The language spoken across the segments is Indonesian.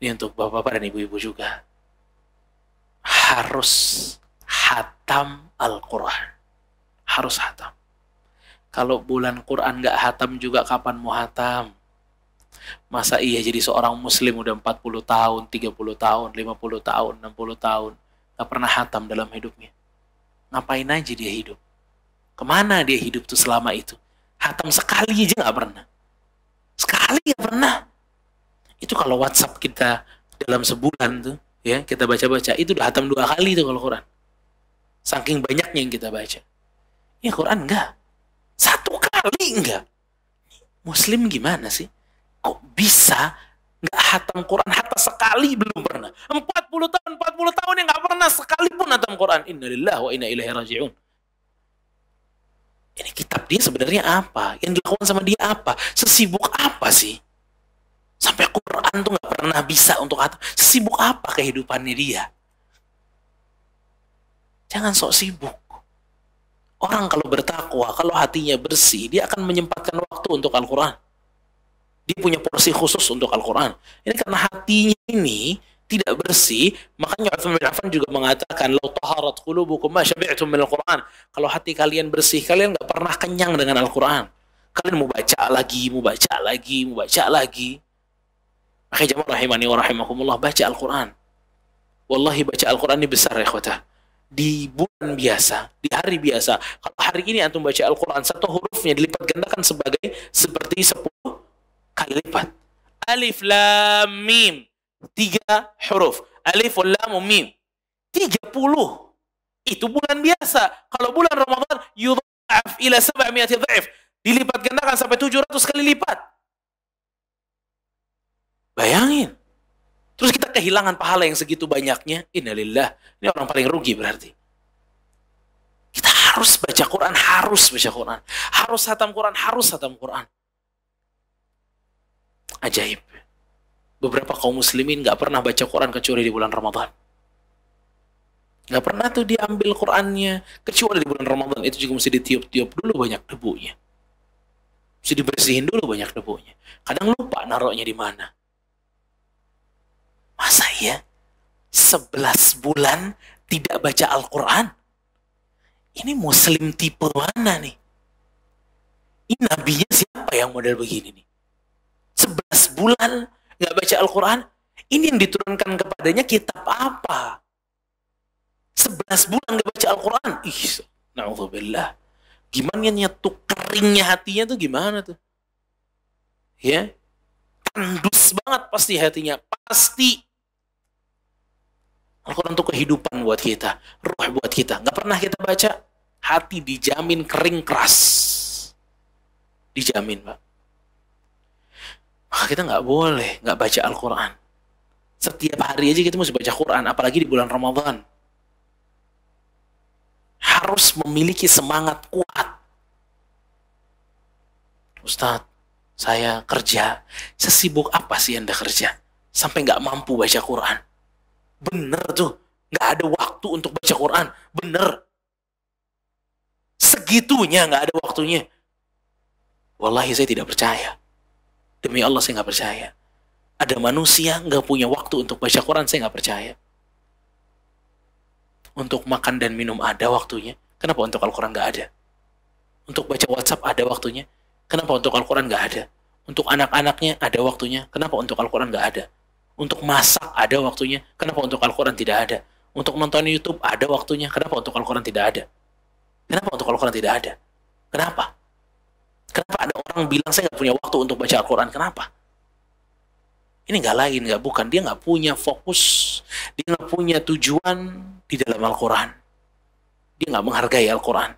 Ini untuk bapak-bapak dan ibu-ibu juga. Harus hatam Al-Quran. Harus hatam. Kalau bulan Quran nggak hatam juga, kapan mau hatam? Masa iya jadi seorang muslim udah 40 tahun, 30 tahun, 50 tahun, 60 tahun, nggak pernah hatam dalam hidupnya? Ngapain aja dia hidup? Kemana dia hidup tuh selama itu? Hatam sekali aja nggak pernah. Sekali nggak pernah. Itu kalau WhatsApp kita dalam sebulan tuh, ya kita baca-baca, itu udah hatam 2 kali tuh kalau Quran. Saking banyaknya yang kita baca. Ya Quran enggak. 1 kali enggak. Muslim gimana sih? Kok bisa nggak hatam Quran? Hatta sekali belum pernah. 40 tahun yang nggak pernah sekalipun hatam Quran. Innalillahi wa inna ilaihi raji'un. Ini kitab dia sebenarnya apa? Yang dilakukan sama dia apa? Sesibuk apa sih? Sampai Quran tuh nggak pernah bisa untuk hatam. Sesibuk apa kehidupannya dia? Jangan sok sibuk. Orang kalau bertakwa, kalau hatinya bersih, dia akan menyempatkan waktu untuk Al-Quran. Dia punya porsi khusus untuk Al-Quran. Ini karena hatinya ini tidak bersih, makanya Utsman bin Affan juga mengatakan, "Lau taharat qulubukum ma syabi'tum min Al-Quran." Kalau hati kalian bersih, kalian nggak pernah kenyang dengan Al-Quran. Kalian mau baca lagi, mau baca lagi, mau baca lagi. Makanya jamaah rahimani wa rahimakumullah, baca Al-Quran. Wallahi baca Al-Quran ini besar ya ikhwatah. Di bulan biasa, di hari biasa, kalau hari ini antum baca Al-Quran, 1 hurufnya dilipat gandakan seperti 10 kali lipat. Alif lam mim, 3 huruf. Alif lam mim, 30. Itu bulan biasa. Kalau bulan Ramadan, yudha'af ila 700 dha'if, dilipat gandakan sampai 700 kali lipat. Bayangin. Terus kita kehilangan pahala yang segitu banyaknya. Innalillah. Ini orang paling rugi berarti. Kita harus baca Quran, harus baca Quran. Harus hatam Quran, harus hatam Quran. Ajaib. Beberapa kaum muslimin gak pernah baca Quran kecuali di bulan Ramadan. Gak pernah tuh diambil Qurannya kecuali di bulan Ramadan. Itu juga mesti ditiup-tiup dulu banyak debunya. Mesti dibersihin dulu banyak debunya. Kadang lupa naruhnya di mana. Masa ya 11 bulan tidak baca Al-Quran? Ini muslim tipe mana nih? Ini nabinya siapa yang model begini nih? 11 bulan nggak baca Al-Quran? Ini yang diturunkan kepadanya kitab apa? 11 bulan nggak baca Al-Quran? Ih, na'udzubillah. Gimana nyetuk keringnya hatinya tuh gimana tuh? Ya, tandus banget pasti hatinya. Pasti. Al-Quran itu kehidupan buat kita, ruh buat kita. Nggak pernah kita baca, hati dijamin kering keras. Dijamin, Pak. Maka kita nggak boleh nggak baca Al-Quran. Setiap hari aja kita mesti baca Quran, apalagi di bulan Ramadan. Harus memiliki semangat kuat. Ustadz, saya kerja. Sesibuk apa sih Anda kerja? Sampai nggak mampu baca Quran. Bener tuh, nggak ada waktu untuk baca Quran. Bener. Segitunya nggak ada waktunya. Wallahi saya tidak percaya. Demi Allah saya nggak percaya. Ada manusia nggak punya waktu untuk baca Quran, saya nggak percaya. Untuk makan dan minum ada waktunya. Kenapa untuk Al-Quran nggak ada? Untuk baca WhatsApp ada waktunya. Kenapa untuk Al-Quran nggak ada? Untuk anak-anaknya ada waktunya. Kenapa untuk Al-Quran nggak ada? Untuk masak ada waktunya. Kenapa untuk Al-Quran tidak ada? Untuk nonton YouTube ada waktunya. Kenapa untuk Al-Quran tidak ada? Kenapa untuk Al-Quran tidak ada? Kenapa? Kenapa ada orang bilang saya nggak punya waktu untuk baca Al-Quran? Kenapa? Ini nggak lain, nggak bukan. Dia nggak punya fokus. Dia nggak punya tujuan di dalam Al-Quran. Dia nggak menghargai Al-Quran.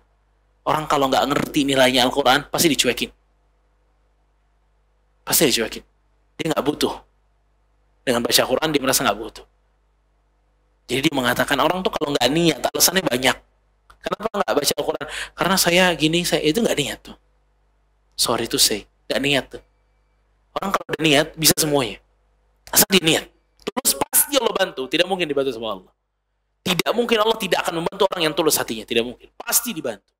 Orang kalau nggak ngerti nilainya Al-Quran, pasti dicuekin. Pasti dicuekin. Dia nggak butuh. Dengan baca Quran dia merasa nggak butuh. Jadi dia mengatakan orang tuh kalau nggak niat, alasannya banyak. Kenapa nggak baca Al-Quran? Karena saya gini, saya itu nggak niat tuh. Sorry to say, nggak niat tuh. Orang kalau udah niat bisa semuanya. Asal dia niat. Tulus pasti Allah bantu. Tidak mungkin dibantu sama Allah. Tidak mungkin Allah tidak akan membantu orang yang tulus hatinya. Tidak mungkin. Pasti dibantu.